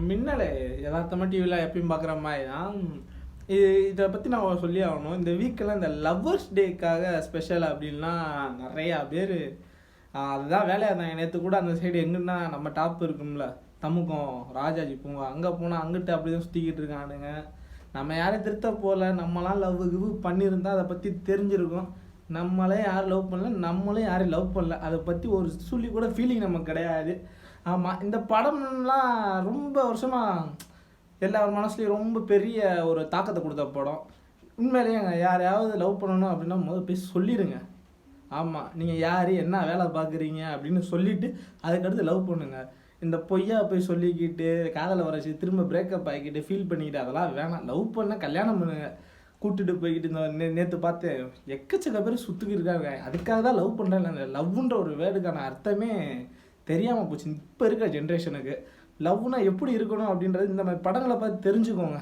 மின்னலே யதார்த்தமாக டிவியில் எப்பயும் பார்க்குற மாதிரி தான். இதை பற்றி நான் சொல்லி ஆகணும். இந்த வீக்கெல்லாம் இந்த லவ்வர்ஸ் டேக்காக ஸ்பெஷல் அப்படின்லாம் நிறையா பேர் அதுதான் வேலையாக இருந்தாங்க. நேற்று கூட அந்த சைடு எங்கன்னா நம்ம டாப் இருக்கும்ல தமுக்கம் ராஜாஜி பூங்கா, அங்கே போனால் அங்கிட்ட அப்படி தான் சுற்றிக்கிட்டு இருக்கானுங்க. நம்ம யாரையும் திருத்த போகல, நம்மளாம் லவ் கிவ் பண்ணியிருந்தால் அதை பற்றி தெரிஞ்சிருக்கும். நம்மளே யாரும் லவ் பண்ணல, நம்மளும் யாரையும் லவ் பண்ணல, அதை பற்றி ஒரு சொல்லி கூட ஃபீலிங் நமக்கு கிடையாது. ஆமாம், இந்த படம்லாம் ரொம்ப வருஷமாக எல்லார் மனசுலேயும் ரொம்ப பெரிய ஒரு தாக்கத்தை கொடுத்த படம். உண்மையிலேயேங்க யாரையாவது லவ் பண்ணணும் அப்படின்னா முதல் போய் சொல்லிடுங்க. ஆமாம், நீங்கள் யார் என்ன வேலை பார்க்குறீங்க அப்படின்னு சொல்லிவிட்டு அதுக்கடுத்து லவ் பண்ணுங்க. இந்த பொய்யா போய் சொல்லிக்கிட்டு காதலை வரைச்சி திரும்ப பிரேக்கப் ஆகிக்கிட்டு ஃபீல் பண்ணிக்கிட்டு அதெல்லாம் வேணாம். லவ் பண்ண கல்யாணம் பண்ணுங்க. கூட்டுட்டு போய்கிட்டு இந்த நேற்று பார்த்து எக்கச்சக்க பேர் சுற்றிக்கிட்டு இருக்காங்க. அதுக்காக தான் லவ் பண்ணுறேன். லவ்ன்ற ஒரு வேர்டுக்கான அர்த்தமே தெரியாமல் போச்சு இப்போ இருக்கிற ஜென்ரேஷனுக்கு. லவ்னா எப்படி இருக்கணும் அப்படின்றது இந்த மாதிரி படங்களை பார்த்து தெரிஞ்சுக்கோங்க.